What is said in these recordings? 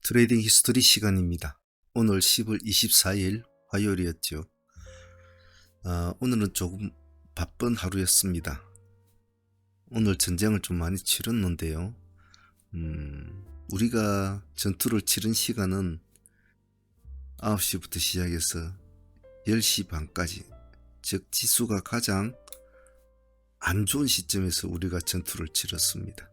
트레이딩 히스토리 시간입니다. 오늘 10월 24일 화요일이었죠. 오늘은 조금 바쁜 하루였습니다. 오늘 전쟁을 좀 많이 치렀는데요. 우리가 전투를 치른 시간은 9시부터 시작해서 10시 반까지, 즉 지수가 가장 안 좋은 시점에서 우리가 전투를 치렀습니다.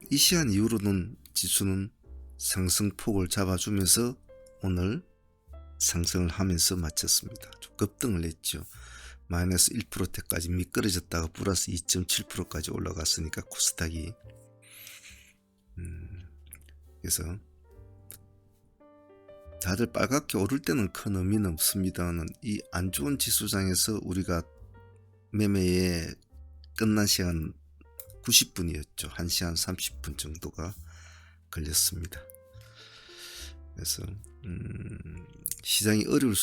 이 시간 이후로는 지수는 상승폭을 잡아주면서 오늘 상승을 하면서 마쳤습니다. 좀 급등을 했죠. 마이너스 1%대까지 미끄러졌다가 플러스 2.7%까지 올라갔으니까 코스닥이 그래서 다들 빨갛게 오를 때는 큰 의미는 없습니다만 이 안 좋은 지수장에서 우리가 매매에 끝난 시간 90분이었죠. 1시간 30분 정도가 걸렸습니다. 그래서 시장이 어려울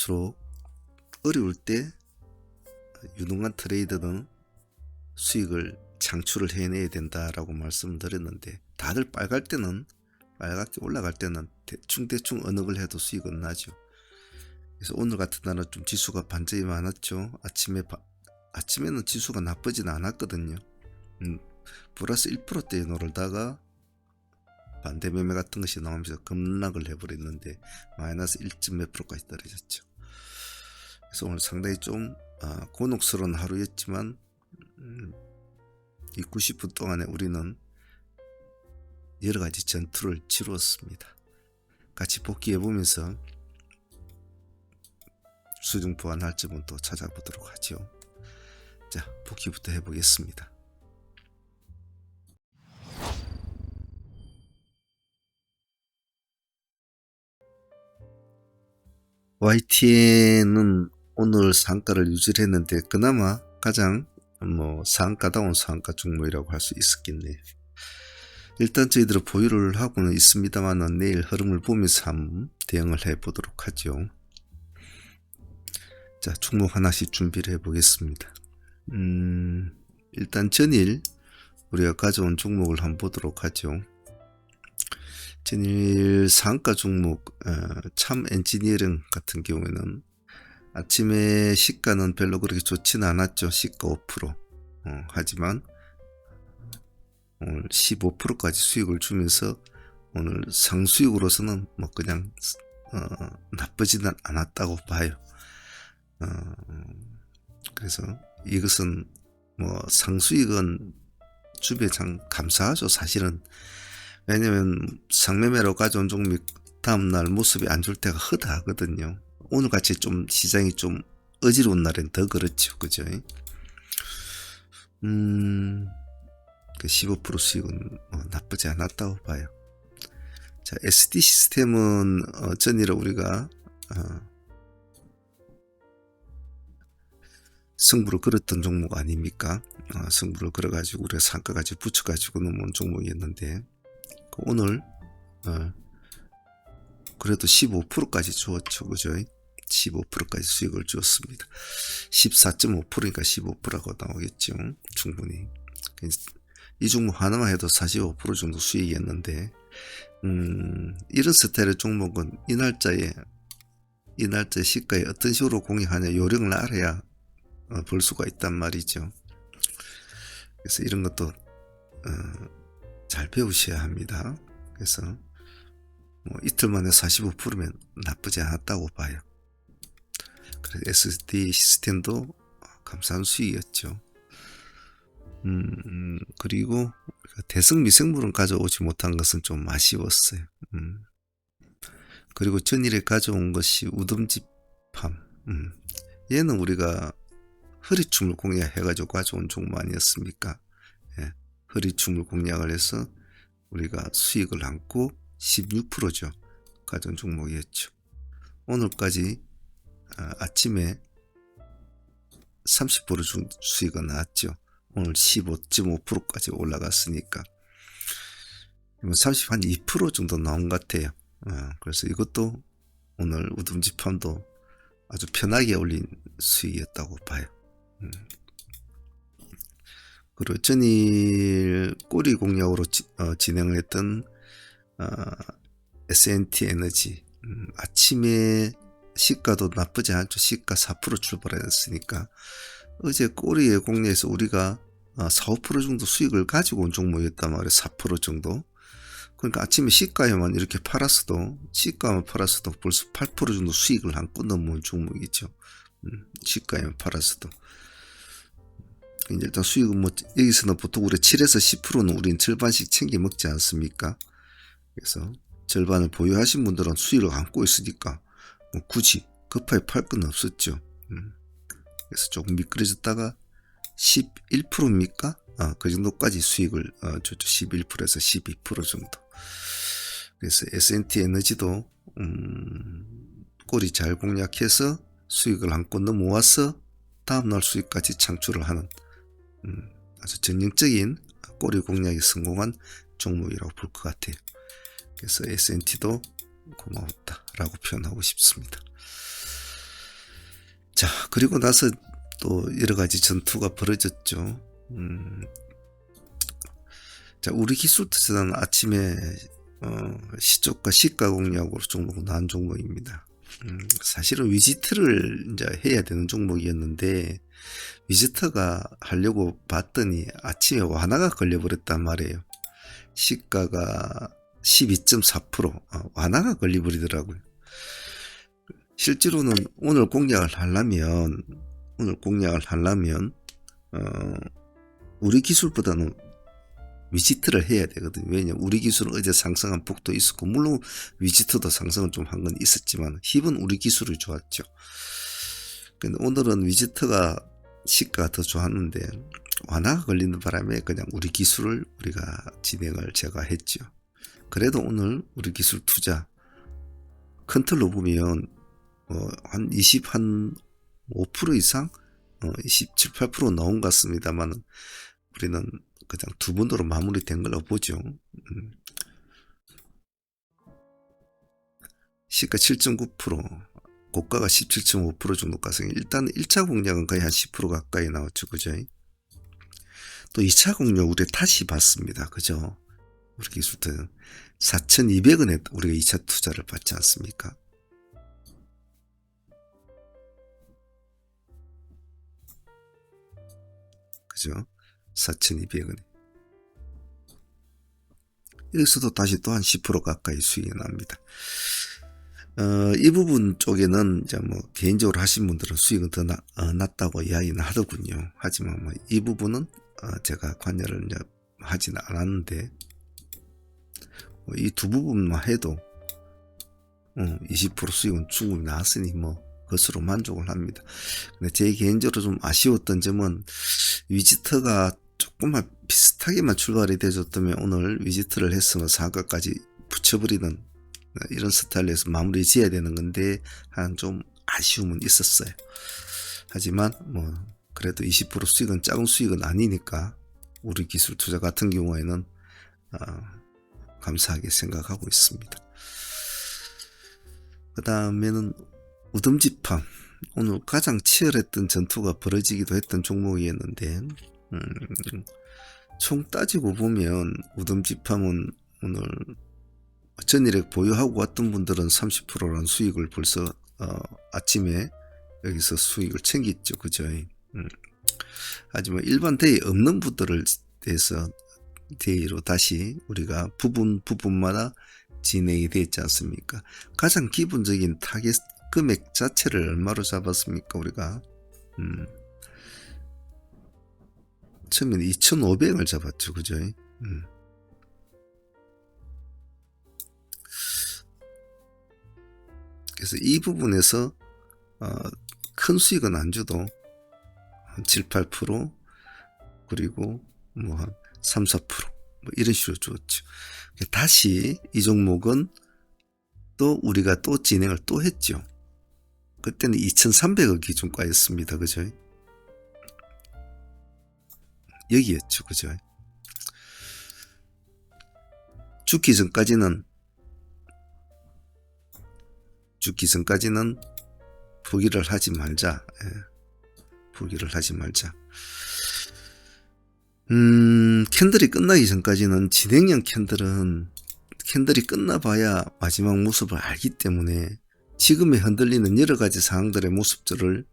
때 유능한 트레이더는 수익을 창출을 해내야 된다라고 말씀을 드렸는데, 다들 빨갛게 올라갈 때는 대충 어느 걸 해도 수익은 나죠. 그래서 오늘 같은 날은 좀 지수가 반전이 많았죠. 아침에는 지수가 나쁘진 않았거든요. 플러스 1%대에 오르다가 반대 매매 같은 것이 나오면서 급락을 해버렸는데 마이너스 1몇 %까지 떨어졌죠. 그래서 오늘 상당히 좀 곤혹스러운 하루였지만 이 90분 동안에 우리는 여러가지 전투를 치루었습니다. 같이 복귀해보면서 수중 보완할 점은 또 찾아보도록 하죠. 자, 복귀부터 해보겠습니다. YTN은 오늘 상가를 유지를 했는데 그나마 가장 상가다운 상가 종목이라고 할 수 있었겠네요. 일단 저희들은 보유를 하고는 있습니다만 내일 흐름을 보면서 한번 대응을 해보도록 하죠. 자, 종목 하나씩 준비를 해보겠습니다. 일단 전일 우리가 가져온 종목을 한번 보도록 하죠. 전일 상가 종목 참 엔지니어링 같은 경우에는 아침에 시가는 별로 그렇게 좋지는 않았죠. 시가 5%. 하지만 오늘 15%까지 수익을 주면서 오늘 상수익으로서는 그냥 나쁘지는 않았다고 봐요. 그래서 이것은 상수익은 주변에 참 감사하죠. 사실은. 왜냐면 상매매로 가져온 종목 다음날 모습이 안 좋을 때가 허다하거든요. 오늘같이 좀 시장이 좀 어지러운 날엔 더 그렇죠. 그죠? 그 15% 수익은 나쁘지 않았다고 봐요. 자, SD 시스템은 전일에 우리가 승부를 걸었던 종목 아닙니까? 승부를 걸어가지고 우리가 상가까지 붙여가지고 넘어온 종목이었는데 오늘 그래도 15%까지 주었죠. 그죠? 15%까지 수익을 주었습니다. 14.5%니까 15%라고 나오겠죠. 충분히. 이 종목 하나만 해도 45% 정도 수익이었는데 이런 스타일의 종목은 이 날짜에 시가에 어떤 식으로 공략하냐 요령을 알아야 볼 수가 있단 말이죠. 그래서 이런 것도 잘 배우셔야 합니다. 그래서 이틀 만에 45%면 나쁘지 않았다고 봐요. 그래서 SD 시스템도 감사한 수익이었죠. 그리고 대성 미생물은 가져오지 못한 것은 좀 아쉬웠어요. 그리고 전일에 가져온 것이 우덤지팜. 얘는 우리가 허리춤을 공략해가지고 가져온 종목 아니었습니까? 예, 허리춤을 공략을 해서 우리가 수익을 안고 16%죠. 가져온 종목이었죠. 오늘까지 아침에 30% 수익은 나왔죠. 오늘 15.5%까지 올라갔으니까 30 한 2% 정도 나온 것 같아요. 그래서 이것도 오늘 우등지팜도 아주 편하게 올린 수익이었다고 봐요. 그리고 전일 꼬리 공략으로 진행을 했던 S&T 에너지 아침에 시가도 나쁘지 않죠. 시가 4% 출발했으니까 어제 꼬리에 공략에서 우리가 4, 5% 정도 수익을 가지고 온 종목이었단 말이에요. 4% 정도. 그러니까 아침에 시가에만 이렇게 팔았어도 시가만 팔았어도 벌써 8% 정도 수익을 한껏 넘어온 종목이죠. 시가에만 팔았어도. 일단 수익은 뭐 여기서는 보통 우리 7에서 10%는 우린 절반씩 챙겨 먹지 않습니까? 그래서 절반을 보유하신 분들은 수익을 안고 있으니까 뭐 굳이 급하게 팔 건 없었죠. 그래서 조금 미끄러졌다가 11%입니까? 그 정도까지 수익을 줬죠. 11%에서 12% 정도. 그래서 S&T 에너지도 꼬리 잘 공략해서 수익을 안고 넘어와서 다음날 수익까지 창출을 하는 아주 전형적인 꼬리 공략이 성공한 종목이라고 볼 것 같아요. 그래서 S&T도 고마웠다라고 표현하고 싶습니다. 자, 그리고 나서 또 여러 가지 전투가 벌어졌죠. 자, 우리 기술투자는 아침에 시초가 시가 공략으로 종목은 나온 종목입니다. 사실은 위지트를 이제 해야 되는 종목이었는데 위지트가 하려고 봤더니 아침에 완화가 걸려버렸단 말이에요. 시가가 12.4% 완화가 걸려버리더라고요. 실제로는 오늘 공략을 하려면 우리 기술보다는 위지트를 해야 되거든요. 왜냐면 우리 기술은 어제 상승한 폭도 있었고 물론 위지트도 상승을 좀 한 건 있었지만 힙은 우리 기술이 좋았죠. 근데 오늘은 위지트가 시가가 더 좋았는데 완화가 걸리는 바람에 그냥 우리 기술을 우리가 진행을 제가 했죠. 그래도 오늘 우리 기술 투자 큰 틀로 보면 한 5% 이상 27, 8% 나온 것 같습니다만 우리는 그냥 두 번으로 마무리된 걸로 보죠. 시가 7.9%, 고가가 17.5% 정도 가서 일단 1차 공략은 거의 한 10% 가까이 나왔죠. 그죠? 또 2차 공략 우리 다시 봤습니다. 그죠? 우리 기술자는 4,200원에 우리가 2차 투자를 받지 않습니까? 그죠? 4,200원에. 여기서도 다시 또 한 10% 가까이 수익이 납니다. 이 부분 쪽에는 이제 뭐 개인적으로 하신 분들은 수익은 더 낮다고 이야기는 하더군요. 하지만 뭐 이 부분은 제가 관여를 이제 하지는 않았는데 이 두 부분만 해도 20% 수익은 충분히 나왔으니 뭐 그것으로 만족을 합니다. 근데 제 개인적으로 좀 아쉬웠던 점은 위지터가 조금만 비슷하게만 출발이 되었다면 오늘 위지터를 했으면 상가까지 붙여버리는 이런 스타일에서 마무리 지어야 되는 건데 한 좀 아쉬움은 있었어요. 하지만 뭐 그래도 20% 수익은 작은 수익은 아니니까 우리 기술 투자 같은 경우에는 감사하게 생각하고 있습니다. 그 다음에는 우덤지팜, 오늘 가장 치열했던 전투가 벌어지기도 했던 종목이었는데 총 따지고 보면 우덤지팜은 오늘 전일에 보유하고 왔던 분들은 30%라는 수익을 벌써 아침에 여기서 수익을 챙겼죠. 그죠? 하지만 일반 대회 없는 분들을 대해서 대회로 다시 우리가 부분마다 진행이 되었지 않습니까? 가장 기본적인 타겟 금액 자체를 얼마로 잡았습니까? 우리가 처음에는 2,500을 잡았죠. 그죠? 그래서 이 부분에서 큰 수익은 안 줘도 한 7, 8% 그리고 뭐 한 3, 4% 뭐 이런 식으로 줬죠. 다시 이 종목은 또 우리가 또 진행을 또 했죠. 그때는 2,300억 기준가였습니다. 그죠? 여기였죠. 그죠? 죽기 전까지는 포기를 하지 말자. 포기를 하지 말자. 캔들이 끝나기 전까지는 진행형 캔들은 캔들이 끝나봐야 마지막 모습을 알기 때문에 지금에 흔들리는 여러 가지 상황들의 모습들을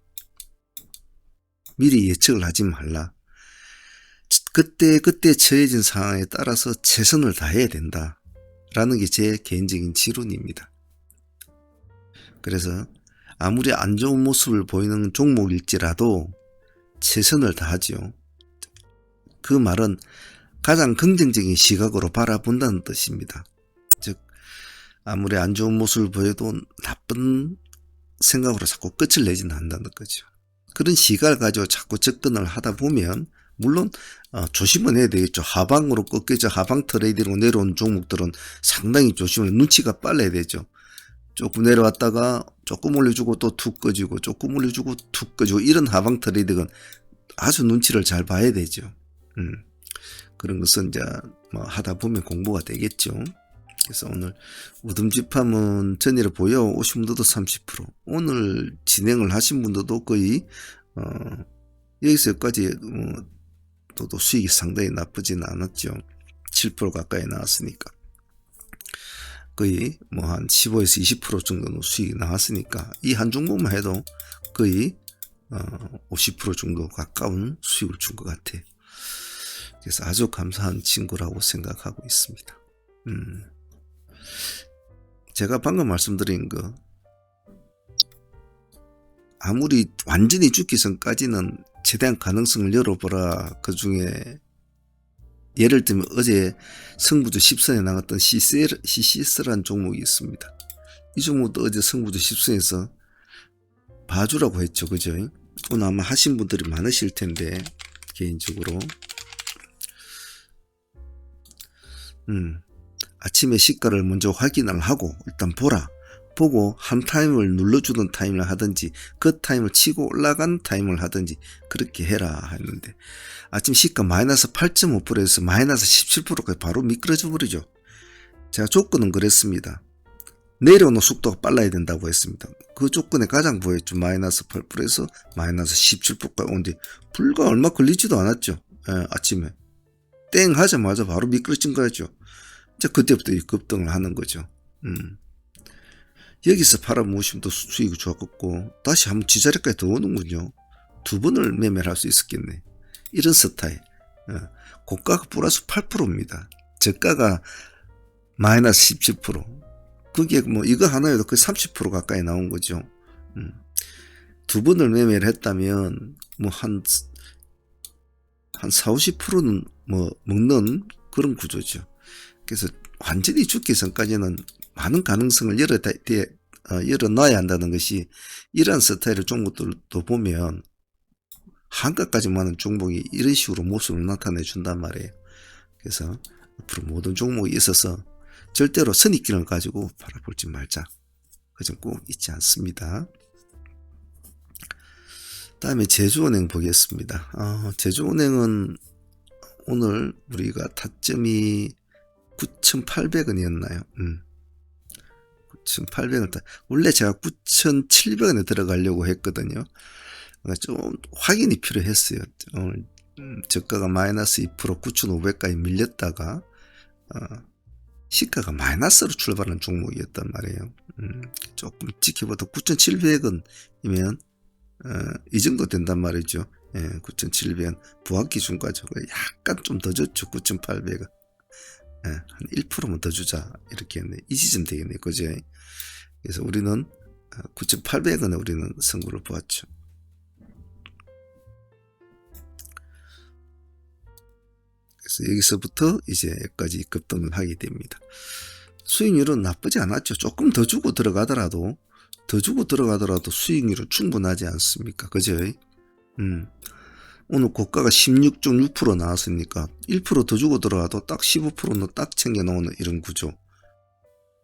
미리 예측을 하지 말라. 그때 처해진 상황에 따라서 최선을 다해야 된다 라는 게 제 개인적인 지론입니다. 그래서 아무리 안 좋은 모습을 보이는 종목일지라도 최선을 다하지요. 그 말은 가장 긍정적인 시각으로 바라본다는 뜻입니다. 즉 아무리 안 좋은 모습을 보여도 나쁜 생각으로 자꾸 끝을 내지는 않는다는 거죠. 그런 시각을 가지고 자꾸 접근을 하다 보면 물론 조심은 해야 되겠죠. 하방으로 꺾여져 하방 트레이딩으로 내려온 종목들은 상당히 조심을 눈치가 빨라야 되죠. 조금 내려왔다가 조금 올려주고 또 툭 꺼지고 조금 올려주고 툭 꺼지고 이런 하방 트레이딩은 아주 눈치를 잘 봐야 되죠. 그런 것은 이제 뭐 하다 보면 공부가 되겠죠. 그래서 오늘 우듬집함은 전일에 보여 오신 분들도 30%, 오늘 진행을 하신 분들도 거의 여기서 여기까지 또 수익이 상당히 나쁘지는 않았죠. 7% 가까이 나왔으니까 거의 뭐 한 15에서 20% 정도는 수익이 나왔으니까 이 한 종목만 해도 거의 50% 정도 가까운 수익을 준 것 같아요. 그래서 아주 감사한 친구라고 생각하고 있습니다. 제가 방금 말씀드린 거 아무리 완전히 죽기 전까지는 최대한 가능성을 열어보라. 그 중에 예를 들면 어제 승부주 10선에 나갔던 CCS라는 종목이 있습니다. 이 종목도 어제 승부주 10선에서 봐주라고 했죠. 그죠? 오늘 아마 하신 분들이 많으실 텐데 개인적으로 아침에 시가를 먼저 확인을 하고 일단 보라. 보고 한 타임을 눌러주던 타임을 하든지 그 타임을 치고 올라간 타임을 하든지 그렇게 해라 했는데 아침 시가 마이너스 8.5%에서 마이너스 17%까지 바로 미끄러져 버리죠. 제가 조건은 그랬습니다. 내려오는 속도가 빨라야 된다고 했습니다. 그 조건에 가장 보였죠. 마이너스 8%에서 마이너스 17%까지 오는데 불과 얼마 걸리지도 않았죠. 아침에 땡 하자마자 바로 미끄러진 거였죠. 자, 그때부터 급등을 하는 거죠. 여기서 팔아모으시면 또 수익이 좋았고 다시 한번 지자리까지 더 오는군요. 두 번을 매매를 할 수 있었겠네. 이런 스타일. 고가가 플러스 8%입니다. 저가가 마이너스 17%. 그게 뭐 이거 하나에도 거의 30% 가까이 나온 거죠. 두 번을 매매를 했다면 뭐 한 4, 50%는 뭐 먹는 그런 구조죠. 그래서 완전히 죽기 전까지는 많은 가능성을 열어놔야 한다는 것이 이러한 스타일의 종목들도 보면 한가까지 많은 종목이 이런 식으로 모습을 나타내 준단 말이에요. 그래서 앞으로 모든 종목에 있어서 절대로 선입견을 가지고 바라보지 말자. 그 점 꼭 잊지 않습니다. 다음에 제주은행 보겠습니다. 제주은행은 오늘 우리가 타점이 9,800원이었나요? 9,800원. 원래 제가 9,700원에 들어가려고 했거든요. 그러니까 좀 확인이 필요했어요. 오늘 저가가 마이너스 2% 9,500까지 밀렸다가 시가가 마이너스로 출발한 종목이었단 말이에요. 조금 지켜봐도 9,700원이면 이 정도 된단 말이죠. 9,700원 부합 기준까지 약간 좀 더 줬죠. 9,800원. 한 1%만 더 주자 이렇게 했네. 이 시점 되겠네. 그죠? 그래서 우리는 9,800원에 우리는 승부를 보았죠. 그래서 여기서부터 이제 여기까지 급등을 하게 됩니다. 수익률은 나쁘지 않았죠. 조금 더 주고 들어가더라도 수익률은 충분하지 않습니까? 그죠? 오늘 고가가 16.6% 나왔으니까 1% 더 주고 들어가도 딱 15%는 딱 챙겨 놓는 이런 구조.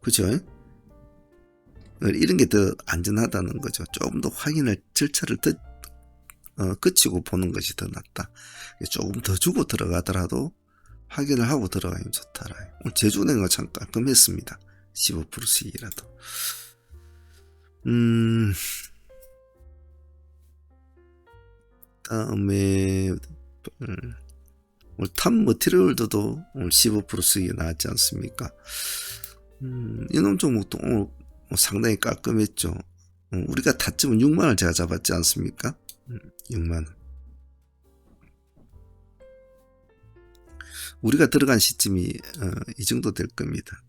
그죠? 이런 게 더 안전하다는 거죠. 조금 더 확인할 절차를 더 거치고 보는 것이 더 낫다. 조금 더 주고 들어가더라도 확인을 하고 들어가면 좋다라. 오늘 제주은행은 참 깔끔했습니다. 15% 수익이라도. 다음에 오늘 탑 머티리얼도 오늘 15% 수익이 나왔지 않습니까? 이놈 종목도 오늘 뭐 상당히 깔끔했죠. 우리가 타점은 6만원 제가 잡았지 않습니까? 6만원. 우리가 들어간 시점이 이 정도 될 겁니다.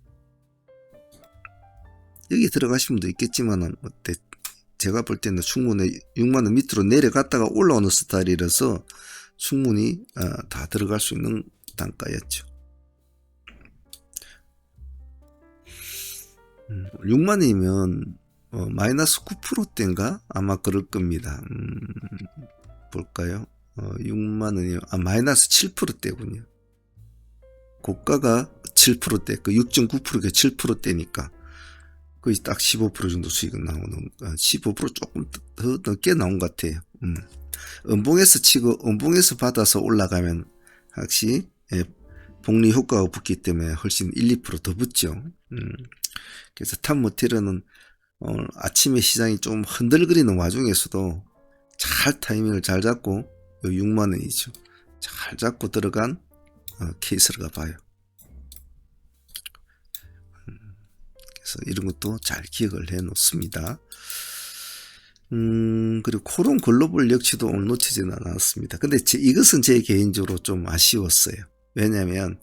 여기 들어가신 분도 있겠지만은 어때? 제가 볼 때는 충분히 6만원 밑으로 내려갔다가 올라오는 스타일이라서 충분히 다 들어갈 수 있는 단가였죠. 6만원이면 마이너스 9%대인가? 아마 그럴 겁니다. 볼까요? 6만원이요. 마이너스 7%대군요. 고가가 7%대, 그 6.9%가 7%대니까 거의 딱 15% 정도 수익은 나오는, 15% 조금 더 늦게 나온 것 같아요. 음봉에서 치고 음봉에서 받아서 올라가면 확실히 복리 효과가 붙기 때문에 훨씬 1, 2% 더 붙죠. 그래서 탑모티르는 오늘 아침에 시장이 좀 흔들거리는 와중에서도 잘 타이밍을 잘 잡고 6만원이죠. 잘 잡고 들어간 케이스가 봐요. 그래서 이런 것도 잘 기억을 해 놓습니다. 그리고 코론 글로벌 역시도 오늘 놓치지는 않았습니다. 근데 이것은 제 개인적으로 좀 아쉬웠어요. 왜냐면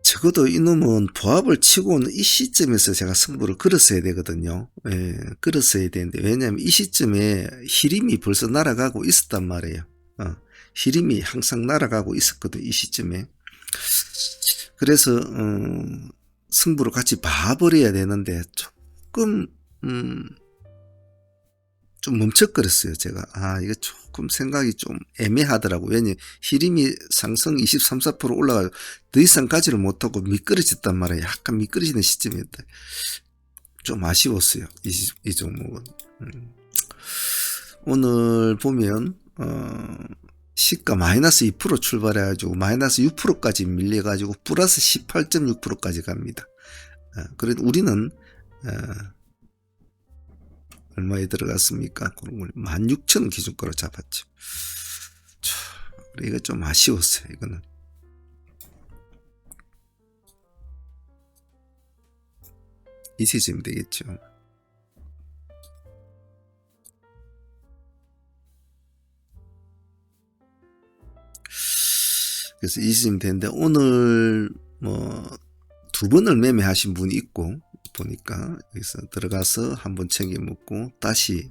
적어도 이놈은 보합을 치고는 이 시점에서 제가 승부를 걸었어야 되거든요. 예, 걸었어야 되는데, 왜냐면 이 시점에 히림이 벌써 날아가고 있었단 말이에요. 히림이 항상 날아가고 있었거든, 이 시점에. 그래서 승부를 같이 봐버려야 되는데 조금 좀 멈칫거렸어요. 제가 이거 조금 생각이 좀 애매하더라고요. 왜냐면 히림이 상승 23, 4% 올라가서 더 이상 가지를 못하고 미끄러졌단 말이에요. 약간 미끄러지는 시점이었다. 좀 아쉬웠어요. 이 종목은. 오늘 보면 시가 마이너스 2% 출발해가지고 마이너스 6%까지 밀려가지고 플러스 18.6%까지 갑니다. 그래도 우리는 얼마에 들어갔습니까? 16,000 기준가로 잡았죠. 이거 좀 아쉬웠어요. 이거는. 이 시점이 되겠죠. 그래서 이 시점이 되는데 오늘 뭐 2번을 매매하신 분이 있고 보니까 여기서 들어가서 한번 챙겨 먹고 다시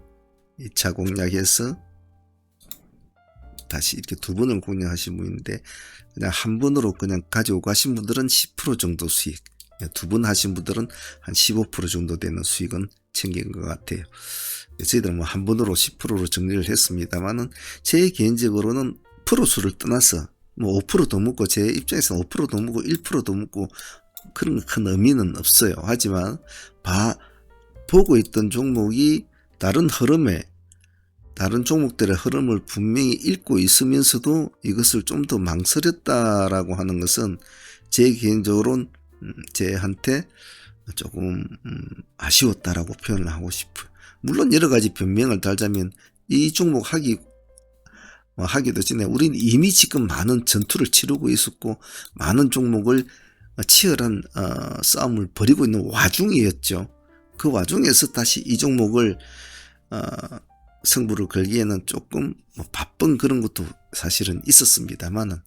2차 공략해서 다시 이렇게 2번을 공략하신 분인데 그냥 한 번으로 그냥 가지고 가신 분들은 10% 정도 수익, 2번 하신 분들은 한 15% 정도 되는 수익은 챙긴 것 같아요. 저희들은 뭐 한 번으로 10%로 정리를 했습니다만은 제 개인적으로는 프로수를 떠나서 뭐 5%도 먹고 제 입장에서 5%도 먹고 1%도 먹고 그런 큰 의미는 없어요. 하지만 보고 있던 종목이 다른 종목들의 흐름을 분명히 읽고 있으면서도 이것을 좀 더 망설였다라고 하는 것은 제 개인적으로는 제한테 조금 아쉬웠다라고 표현을 하고 싶어요. 물론 여러 가지 변명을 달자면 이 종목 하기도 전에 우리는 이미 지금 많은 전투를 치르고 있었고 많은 종목을 치열한 싸움을 벌이고 있는 와중이었죠. 그 와중에서 다시 이 종목을 승부를 걸기에는 조금 바쁜 그런 것도 사실은 있었습니다만은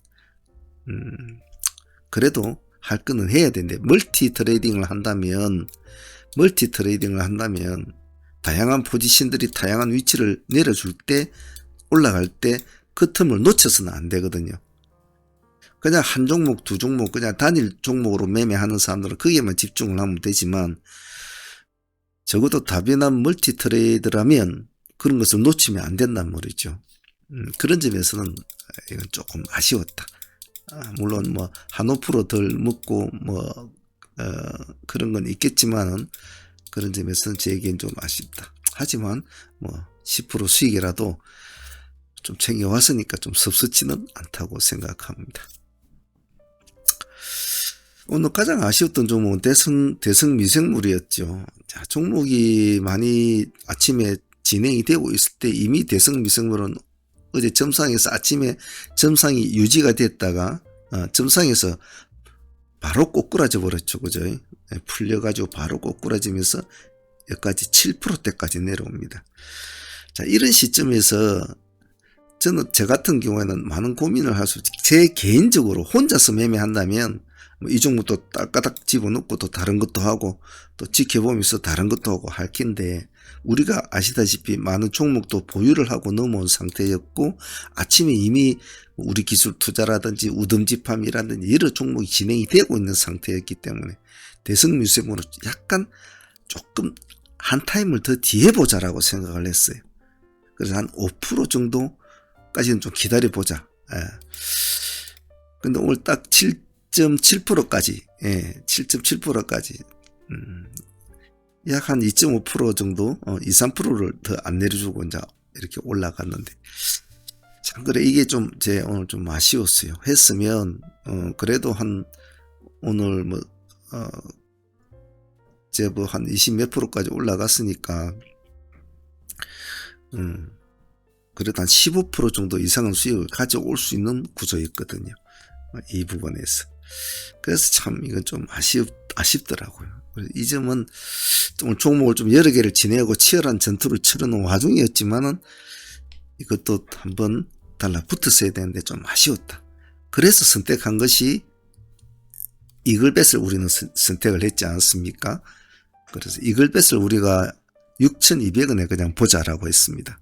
그래도 할 거는 해야 되는데 멀티 트레이딩을 한다면 다양한 포지션들이 다양한 위치를 내려줄 때 올라갈 때 그 틈을 놓쳐서는 안 되거든요. 그냥 한 종목, 두 종목, 그냥 단일 종목으로 매매하는 사람들은 거기에만 집중을 하면 되지만 적어도 다변한 멀티 트레이드라면 그런 것을 놓치면 안 된단 말이죠. 그런 점에서는 이건 조금 아쉬웠다. 물론 뭐 한 5% 덜 먹고 그런 건 있겠지만은 그런 점에서는 제게는 좀 아쉽다. 하지만 뭐 10% 수익이라도 좀 챙겨왔으니까 좀 섭섭지는 않다고 생각합니다. 오늘 가장 아쉬웠던 종목은 대성 미생물이었죠. 자, 종목이 많이 아침에 진행이 되고 있을 때 이미 대성 미생물은 어제 점상에서 아침에 점상이 유지가 됐다가 점상에서 바로 꼬꾸라져 버렸죠. 그죠? 풀려가지고 바로 꼬꾸라지면서 여기까지 7%대까지 내려옵니다. 자, 이런 시점에서 저는 저 같은 경우에는 많은 고민을 할 수 있지. 제 개인적으로 혼자서 매매한다면 이 종목도 따까닥 집어넣고 또 다른 것도 하고 또 지켜보면서 다른 것도 하고 할 텐데, 우리가 아시다시피 많은 종목도 보유를 하고 넘어온 상태였고 아침에 이미 우리 기술 투자라든지 우덤지팜이라든지 여러 종목이 진행이 되고 있는 상태였기 때문에 대성유생으로 약간 조금 한 타임을 더 뒤에 보자라고 생각을 했어요. 그래서 한 5% 정도까지는 좀 기다려보자. 근데 오늘 딱 7.7%까지, 7.7%까지, 약 한 2.5% 정도, 2, 3%를 더 안 내려주고 이제 이렇게 올라갔는데, 참, 그래, 이게 좀 오늘 좀 아쉬웠어요. 했으면, 그래도 오늘 한 20 몇 %까지 올라갔으니까, 그래도 한 15% 정도 이상은 수익을 가져올 수 있는 구조였거든요. 이 부분에서. 그래서 참 이건 좀 아쉽더라고요. 이 점은 오늘 종목을 좀 여러 개를 진행하고 치열한 전투를 치르는 와중이었지만은 이것도 한번 달라붙었어야 되는데 좀 아쉬웠다. 그래서 선택한 것이 이글벳을 우리는 선택을 했지 않습니까? 그래서 이글벳을 우리가 6,200원에 그냥 보자라고 했습니다.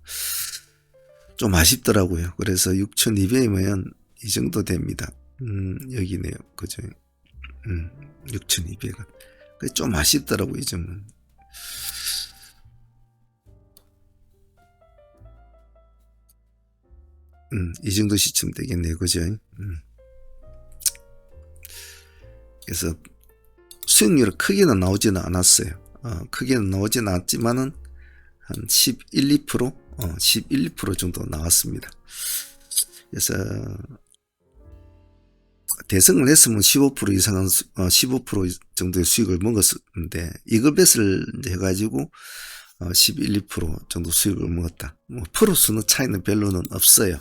좀 아쉽더라고요. 그래서 6,200이면 이 정도 됩니다. 여기네요. 그죠? 6,200원. 좀 아쉽더라고요, 이 점은. 이 정도 시점 되겠네요. 그죠? 그래서 수익률이 크게는 나오지는 않았어요. 크게는 나오지는 않았지만은 한 11, 2%? 11, 2% 정도 나왔습니다. 그래서 대승을 했으면 15% 이상은 15% 정도의 수익을 먹었는데 이글벳을 해가지고 11, 2% 정도 수익을 먹었다. 프로수는 차이는 별로는 없어요.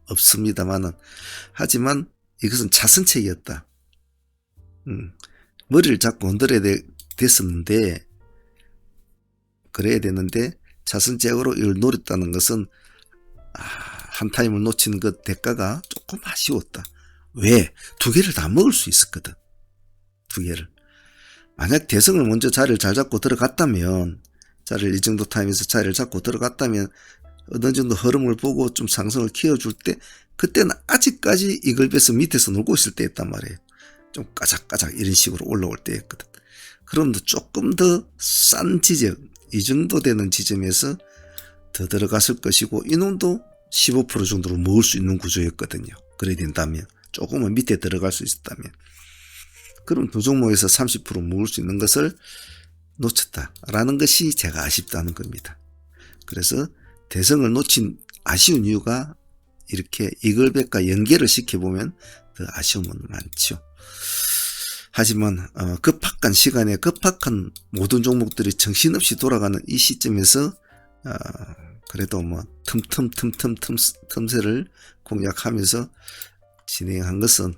없습니다만은, 하지만 이것은 차선책이었다. 머리를 잡고 흔들어야 됐었는데, 그래야 되는데 차선책으로 이걸 노렸다는 것은 한 타임을 놓친 그 대가가 조금 아쉬웠다. 왜? 두 개를 다 먹을 수 있었거든. 두 개를. 만약 대성을 먼저 자리를 잘 잡고 들어갔다면, 자리를 이 정도 타임에서 자리를 잡고 들어갔다면 어느 정도 흐름을 보고 좀 상승을 키워줄 때, 그때는 아직까지 이글벳은 밑에서 놀고 있을 때였단 말이에요. 좀 까작까작 이런 식으로 올라올 때였거든. 그럼 조금 더 싼 지점, 이 정도 되는 지점에서 더 들어갔을 것이고, 이놈도 15% 정도로 먹을 수 있는 구조였거든요. 그래야 된다면, 조금은 밑에 들어갈 수 있었다면. 그럼 두 종목에서 30% 먹을 수 있는 것을 놓쳤다라는 것이 제가 아쉽다는 겁니다. 그래서 대성을 놓친 아쉬운 이유가 이렇게 이글벳과 연계를 시켜보면 더 아쉬움은 많죠. 하지만 급박한 시간에 급박한 모든 종목들이 정신없이 돌아가는 이 시점에서 그래도 틈새를 공략하면서 진행한 것은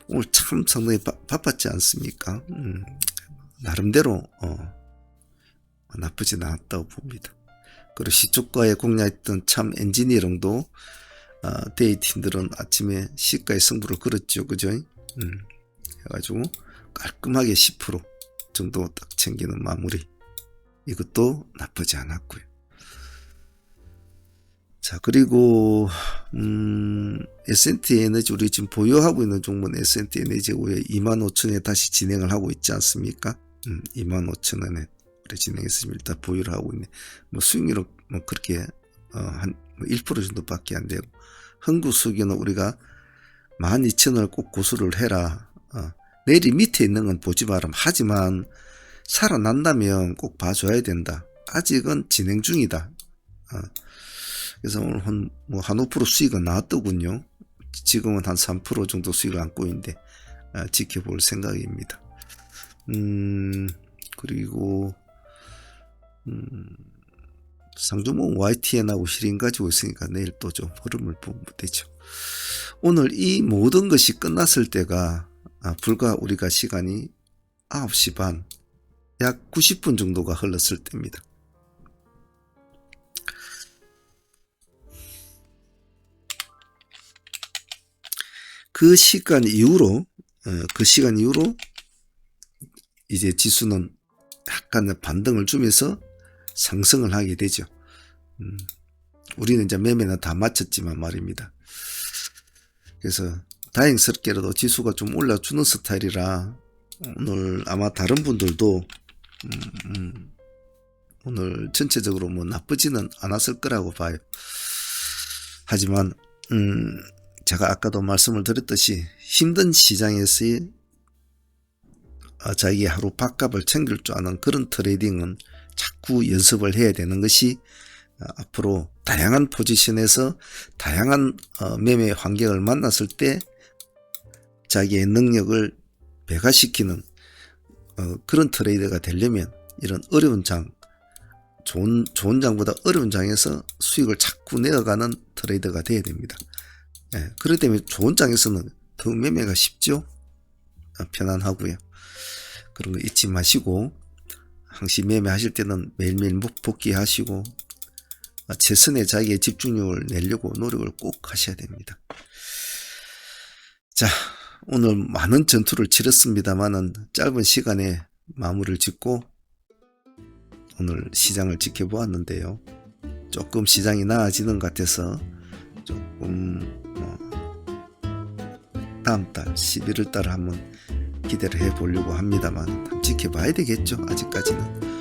오늘 참 상당히 바빴지 않습니까? 나름대로 나쁘진 않았다고 봅니다. 그리고 시초가에 공략했던 참 엔지니어링도 데이팀들은 아침에 시가의 승부를 걸었죠. 그죠? 해가지고 깔끔하게 10% 정도 딱 챙기는 마무리. 이것도 나쁘지 않았고요. 자, 그리고 S&T 에너지, 우리 지금 보유하고 있는 종목은 S&T 에너지 후에 25,000원에 다시 진행을 하고 있지 않습니까? 25,000원에 우리 진행했으면 일단 보유를 하고 있네. 수익률은 그렇게 한 1% 정도밖에 안 되고, 흥구수기는 우리가 12,000원을 꼭 고수를 해라. 내일이 밑에 있는 건 보지 마라. 하지만 살아난다면 꼭 봐줘야 된다. 아직은 진행 중이다. 그래서 오늘 한 5% 수익은 나왔더군요. 지금은 한 3% 정도 수익을 안고 있는데 지켜볼 생각입니다. 그리고 상종목 YTN하고 실인 가지고 있으니까 내일 또 좀 흐름을 보면 되죠. 오늘 이 모든 것이 끝났을 때가 불과 우리가 시간이 9시 반, 약 90분 정도가 흘렀을 때입니다. 그 시간 이후로 이제 지수는 약간의 반등을 주면서 상승을 하게 되죠. 우리는 이제 매매는 다 마쳤지만 말입니다. 그래서 다행스럽게라도 지수가 좀 올라주는 스타일이라 오늘 아마 다른 분들도 오늘 전체적으로 뭐 나쁘지는 않았을 거라고 봐요. 하지만 제가 아까도 말씀을 드렸듯이 힘든 시장에서의 자기의 하루 밥값을 챙길 줄 아는 그런 트레이딩은 자꾸 연습을 해야 되는 것이 앞으로 다양한 포지션에서 다양한 매매 환경을 만났을 때 자기의 능력을 배가시키는 그런 트레이더가 되려면 이런 어려운 장, 좋은 장보다 어려운 장에서 수익을 자꾸 내어가는 트레이더가 되어야 됩니다. 그렇기 때문에 좋은 장에서는 더 매매가 쉽죠. 편안하고요. 그런 거 잊지 마시고 항시 매매하실 때는 매일매일 복귀하시고 최선의 자기의 집중력을 내려고 노력을 꼭 하셔야 됩니다. 자, 오늘 많은 전투를 치렀습니다만은 짧은 시간에 마무리를 짓고 오늘 시장을 지켜보았는데요. 조금 시장이 나아지는 것 같아서 조금 다음 달 11월 달 한번 기대를 해 보려고 합니다만 지켜봐야 되겠죠. 아직까지는.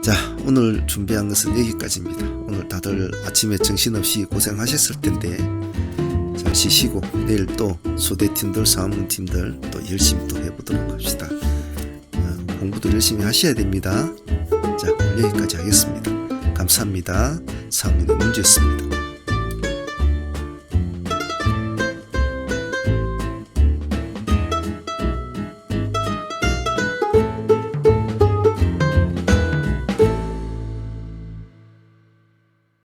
자, 오늘 준비한 것은 여기까지입니다. 오늘 다들 아침에 정신없이 고생하셨을 텐데 잘 쉬시고 내일 또 소대팀들 사무팀들 또 열심히 또 해보도록 합시다. 공부도 열심히 하셔야 됩니다. 자, 오늘 여기까지 하겠습니다. 감사합니다. 사무의 문제였습니다.